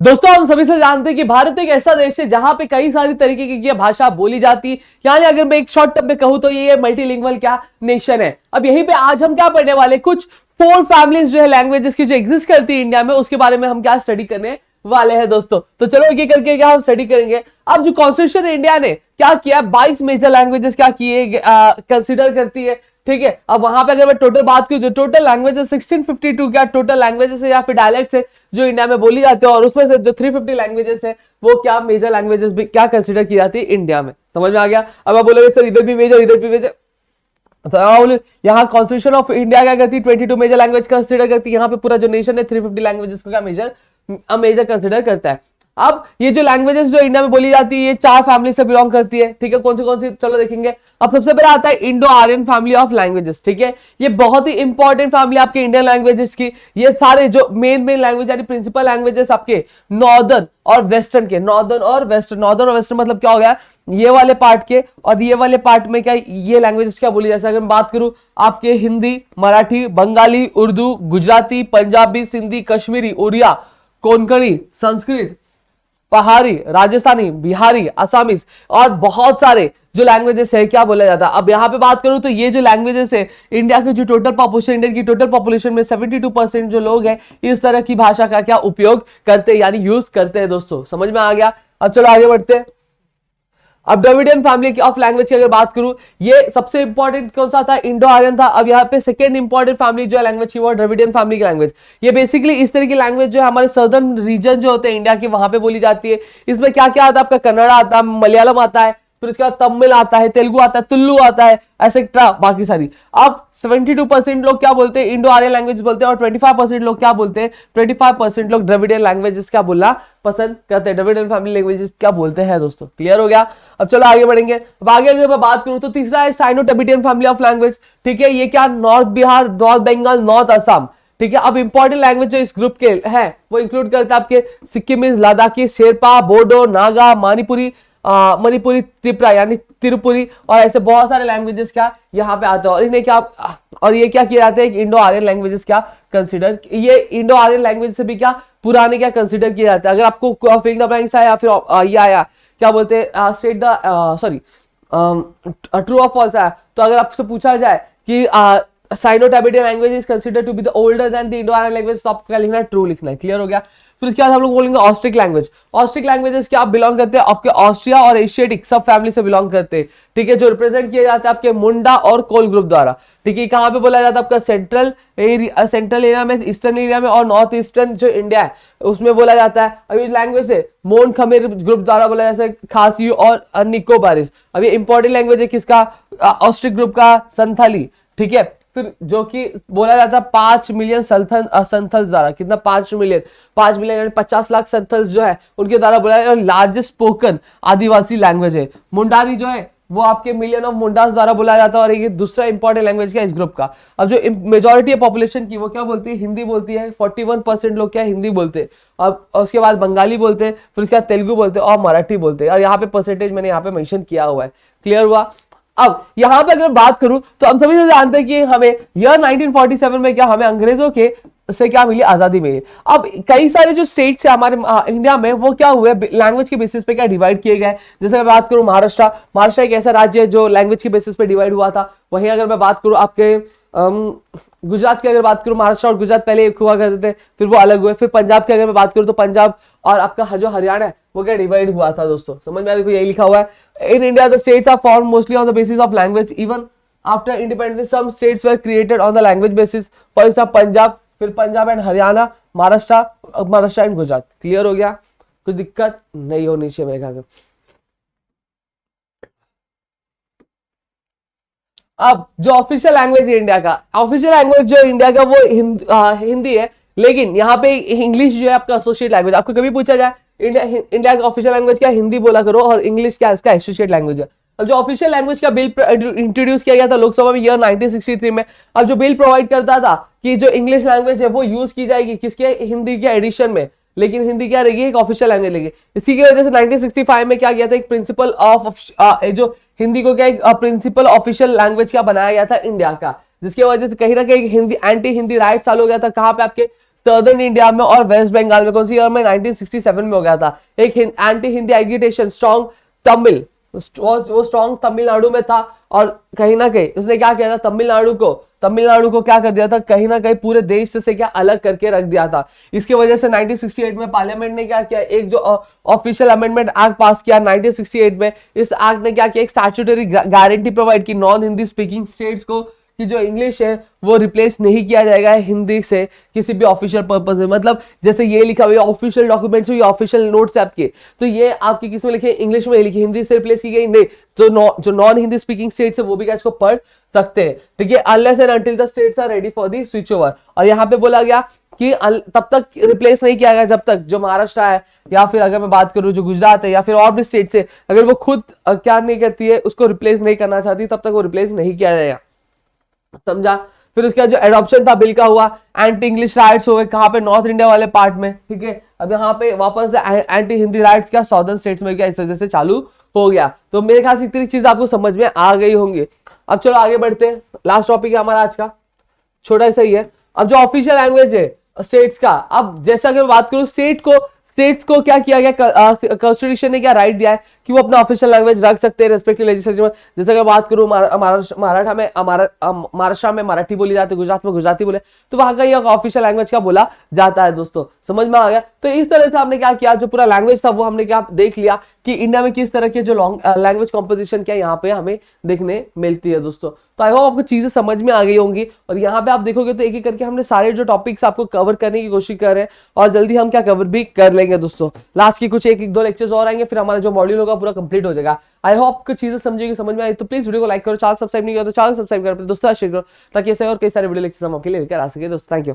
दोस्तों हम सभी से जानते हैं कि भारत एक ऐसा देश है जहां पे कई सारी तरीके की भाषा बोली जाती है। यानी अगर मैं एक शॉर्ट टर्म में कहूं तो ये मल्टीलिंगुअल क्या नेशन है। अब यहीं पे आज हम क्या पढ़ने वाले, कुछ 4 फैमिलीज जो है लैंग्वेजेस की जो एग्जिस्ट करती है इंडिया में, उसके बारे में हम क्या स्टडी करने वाले हैं दोस्तों। तो चलो ये करके क्या हम स्टडी करेंगे। अब जो कॉन्स्टिट्यूशन इंडिया ने क्या किया, 22 मेजर लैंग्वेजेस क्या किए कंसिडर करती है, ठीक है। अब वहां पे अगर मैं टोटल बात करूं, जो टोटल लैंग्वेजेस 1652 क्या टोटल लैंग्वेजेस है या फिर डायलेक्ट्स है जो इंडिया में बोली जाती है, और उसमें से जो 350 लैंग्वेजेस है वो क्या मेजर लैंग्वेजेस भी क्या कंसिडर की जाती है इंडिया में। समझ में आ गया। अब आप बोलोगे सर इधर भी मेजर इधर भी मेजर, तो यहाँ कॉन्स्टिट्यूशन ऑफ इंडिया क्या करती है, 22 मेजर लैंग्वेज कंसिडर करती है। यहाँ पे पूरा जो नेशन है 350 लैंग्वेजेस को क्या मेजर कंसिडर करता है। अब ये जो लैंग्वेजेस जो इंडिया में बोली जाती है ये 4 फैमिली से बिलोंग करती है, ठीक है। कौन सी चलो देखेंगे। अब सबसे पहले आता है Indo Aryan family of languages, ठीक है। ये बहुत ही इंपॉर्टेंट फैमिली आपके इंडियन लैंग्वेजेस की। ये सारे जो मेन लैंग्वेज यानी प्रिंसिपल लैंग्वेजेस आपके नॉर्दर्न और वेस्टर्न के, नॉर्दर्न और वेस्टर्न मतलब क्या हो गया, ये वाले पार्ट के और ये वाले पार्ट में क्या ये लैंग्वेजेस क्या बोली। जैसे अगर मैं बात करूं आपके हिंदी, मराठी, बंगाली, उर्दू, गुजराती, पंजाबी, सिंधी, कश्मीरी, उड़िया, कोंकणी, संस्कृत, पहाड़ी, राजस्थानी, बिहारी, असामीज और बहुत सारे जो लैंग्वेजेस है क्या बोला जाता है। अब यहाँ पे बात करूं तो ये जो लैंग्वेजेस है इंडिया की जो टोटल पॉपुलेशन, इंडिया की टोटल पॉपुलेशन में 72% जो लोग हैं इस तरह की भाषा का क्या उपयोग करते हैं यानी यूज करते हैं दोस्तों। समझ में आ गया। अब चलो आगे बढ़ते हैं। अब द्रविडियन फैमिली ऑफ लैंग्वेज की अगर बात करूं, ये सबसे इंपॉर्टेंट कौन सा था, इंडो आर्यन था। अब यहाँ पे सेकेंड इंपॉर्टेंट फैमिली जो है लैंग्वेज की वो द्रविडियन फैमिली की लैंग्वेज। ये बेसिकली इस तरह की लैंग्वेज जो है हमारे सर्दर्न रीजन जो होते हैं इंडिया के वहां पे बोली जाती है। इसमें क्या क्या आता है, आपका कन्नड़ आता है, मलयालम आता है, फिर उसके बाद तमिल आता है, तेलुगु आता है, तुल्लू आता है, एसेट्रा बाकी सारी। अब 72% लोग क्या बोलते हैं, इंडो आर्यन लैंग्वेज बोलते हैं, और 25% लोग क्या बोलते हैं, 25% लोग द्रविडियन लैंग्वेजेस क्या बोलना पसंद करते हैं, द्रविडियन फैमिली लैंग्वेजेस क्या बोलते हैं दोस्तों। क्लियर हो गया। अब चलो आगे बढ़ेंगे। अब आगे अगर मैं बात करूं तो तीसरा है Sino Tibetan family of language, ठीक है। ये क्या north Bihar, north Bengal, north Assam, ठीक है। अब इंपॉर्टेंट लैंग्वेज जो इस ग्रुप के है वो इंक्लूड करता है आपके सिक्किमीज, लद्दाखी, शेरपा, बोडो, नागा, मणिपुरी, त्रिपुरा यानी त्रिपुरी, और ऐसे बहुत सारे लैंग्वेजेस क्या यहाँ पे आते हैं। और इन्हें क्या और ये क्या किया जाता है, इंडो आर्यन लैंग्वेजेस क्या कंसिडर, ये इंडो आर्यन लैंग्वेज से भी क्या पुराने क्या कंसिडर किया जाता है। अगर आपको फिल द ब्लैंक्स आया फिर ये आया क्या बोलते हैं स्टेट द सॉरी ट्रू और फॉल्स आया, तो अगर आपसे पूछा जाए कि Sino Tibetan language is considered to be the older than the Indo Aryan language, तो आपको क्या लिखना है, ट्रू लिखना है। क्लियर हो गया। फिर उसके बाद हम लोग बोलेंगे ऑस्ट्रिक लैंग्वेज। ऑस्ट्रिक लैंग्वेजेस क्या आप बिलोंग करते हैं आपके ऑस्ट्रिया और एशियाटिक सब फैमिली से बिलोंग करते हैं, ठीक है। जो रिप्रेजेंट किया जाता है आपके मुंडा और कोल ग्रुप द्वारा, ठीक है। कहां पे बोला जाता है आपका सेंट्रल एरिया में, ईस्टर्न एरिया में, और नॉर्थ ईस्टर्न जो इंडिया है उसमें बोला जाता है। अभी लैंग्वेज है मोन खमेर ग्रुप द्वारा बोला जाता है, खासी और निकोबारिस। अभी इंपॉर्टेंट लैंग्वेज है किसका, ऑस्ट्रिक ग्रुप का, संथाली, ठीक है। फिर जो कि बोला जाता है 5 मिलियन संथल्स द्वारा, कितना 5 मिलियन यानी 50 लाख संथल्स जो है उनके द्वारा बोला जाता है, लार्जेस्ट स्पोकन आदिवासी लैंग्वेज है। मुंडारी जो है वो आपके मिलियन ऑफ मुंडास द्वारा बोला जाता है, और ये दूसरा इंपॉर्टेंट लैंग्वेज क्या इस ग्रुप का। अब जो मेजोरिटी है पॉपुलेशन की वो क्या बोलती है, हिंदी बोलती है। 41% लोग क्या हिंदी बोलते हैं, और उसके बाद बंगाली बोलते हैं, फिर उसके बाद तेलुगु बोलते हैं और मराठी बोलते हैं। और यहाँ पे परसेंटेज मैंने यहाँ पे मेंशन किया हुआ है। क्लियर हुआ। अब यहां पे अगर बात करूं तो हम सभी से जानते हैं कि हमें ईयर 1947 में क्या हमें अंग्रेजों के से क्या मिली, आजादी मिली। अब कई सारे जो स्टेट्स है हमारे इंडिया में वो क्या हुए, लैंग्वेज के बेसिस पे क्या डिवाइड किए गए। जैसे मैं बात करूं महाराष्ट्र एक ऐसा राज्य है जो लैंग्वेज के बेसिस पे डिवाइड हुआ था। वहीं अगर मैं बात करूं आपके गुजरात की अगर बात करूं, महाराष्ट्र और गुजरात पहले एक हुआ करते थे, फिर वो अलग हुए। फिर पंजाब की अगर मैं बात करूं तो पंजाब और आपका जो हरियाणा है वो क्या डिवाइड हुआ था दोस्तों। समझ में आया, देखो यही लिखा हुआ है, in India the states are formed mostly on the basis of language, even after independence some states were created on the language basis. For example Punjab, फिर Punjab and Haryana, Maharashtra and Gujarat. Clear हो गया, कुछ दिक्कत नहीं होनी चाहिए मेरे ख्याल से। अब जो ऑफिशियल लैंग्वेज है इंडिया का, ऑफिशियल लैंग्वेज जो इंडिया का वो हिंदी है, लेकिन यहाँ पे इंग्लिश जो है आपका एसोसिएट लैंग्वेज। आपको कभी पूछा जाए इंडिया का ऑफिशियल लैंग्वेज क्या, हिंदी बोला करो, और इंग्लिश क्या इसका एसोसिएट लैंग्वेज है। अब जो ऑफिशियल लैंग्वेज का बिल इंट्रोड्यूस किया गया था लोकसभा में ईयर 1963 में। अब जो बिल प्रोवाइड करता था कि जो इंग्लिश लैंग्वेज है वो यूज की जाएगी किसके, हिंदी के एडिशन में, लेकिन हिंदी क्या रहेगी, एक ऑफिशियल लैंग्वेज रहेगी। इसी की वजह से 1965 में क्या किया था, एक प्रिंसिपल ऑफ जो हिंदी को क्या एक प्रिंसिपल ऑफिशियल लैंग्वेज क्या बनाया गया था इंडिया का, जिसकी वजह से कहीं ना कहीं हिंदी एंटी हिंदी राइट चालू हो गया था। कहां पे आपके सर्दर्न इंडिया में और वेस्ट बंगाल में कौन सी ईयर में 1967 में हो गया था। एक anti Hindi agitation strong Tamil, वो स्ट्रॉन्ग तमिलनाडु में था और कहीं ना कहीं उसने क्या किया था, तमिलनाडु को क्या कर दिया था, कहीं ना कहीं पूरे देश से क्या अलग करके रख दिया था। इसकी वजह से 1968 में पार्लियामेंट ने क्या किया, एक जो ऑफिशियल अमेंडमेंट एक्ट पास किया 1968 में। इस एक्ट ने क्या किया, एक स्टैट्यूटरी गारंटी प्रोवाइड की नॉन हिंदी स्पीकिंग स्टेट्स को कि जो इंग्लिश है वो रिप्लेस नहीं किया जाएगा हिंदी से किसी भी ऑफिशियल पर्पस में। मतलब जैसे ये लिखा हुआ ऑफिशियल डॉक्यूमेंट्स हुई, ऑफिशियल नोट्स आपके, तो ये आपकी किस में लिखे, इंग्लिश में लिखी, हिंदी से रिप्लेस की गई नहीं। तो जो नॉन हिंदी स्पीकिंग स्टेट्स है वो भी क्या इसको पढ़ सकते हैं, ठीक है, unless and until the states are ready for the switch over. और यहाँ पे बोला गया कि तब तक रिप्लेस नहीं किया गया जब तक जो महाराष्ट्र है, या फिर अगर मैं बात करूं जो गुजरात है, या फिर और भी स्टेट्स है, अगर वो खुद क्या नहीं करती है, उसको रिप्लेस नहीं करना चाहती, तब तक वो रिप्लेस नहीं किया जाएगा, समझा। फिर उसका जो एडॉप्शन था बिल का हुआ, एंटी इंग्लिश राइट्स हो गए कहाँ पे, नॉर्थ इंडिया वाले पार्ट में, ठीक है। अब यहाँ पे वापस एंटी हिंदी राइट्स क्या सॉदर्न स्टेट्स में क्या इस वजह से चालू हो गया। तो मेरे ख्याल से इतनी चीज आपको समझ में आ गई होंगी। अब चलो आगे बढ़ते हैं, लास्ट टॉपिक है हमारा आज का, छोटा सा ही है। अब जो ऑफिशियल लैंग्वेज है स्टेट्स का, अब जैसा अगर बात करूं स्टेट्स को क्या किया गया, कॉन्स्टिट्यूशन ने क्या राइट दिया है कि वो अपना ऑफिशियल लैंग्वेज रख सकते हैं रेस्पेक्टिव लेजिस्लेचर में। जैसे अगर बात करूं महाराष्ट्र में मराठी बोली जाती है, गुजरात में गुजराती बोले, तो वहां का ये ऑफिशियल लैंग्वेज क्या बोला जाता है। दोस्तों समझ में आ गया। तो इस तरह से हमने क्या किया, जो पूरा लैंग्वेज था वो हमने क्या देख लिया कि इंडिया में किस तरह के जो लैंग्वेज कॉम्पोजिशन क्या यहाँ पे हमें देखने मिलती है। दोस्तों तो आई होप आपको चीजें समझ में आ गई होंगी। और यहाँ पे आप देखोगे तो एक एक करके हमने सारे जो टॉपिक्स आपको कवर करने की कोशिश कर रहे हैं, और जल्दी हम क्या कवर भी कर लेंगे। दोस्तों लास्ट की कुछ एक दो लेक्चर्स और आएंगे, फिर हमारा जो मॉड्यूल होगा पूरा कंप्लीट हो जाएगा। आई होप कुछ चीजें समझेगी, समझ में आई तो प्लीज वीडियो को लाइक करो, चैनल सब्सक्राइब नहीं किया तो चैनल सब्सक्राइब करो, दोस्तों शेयर करो, ताकि ऐसे और कई सारे वीडियो लेक्चर्स हम आपके लिए लेकर आ सके। दोस्तों थैंक यू।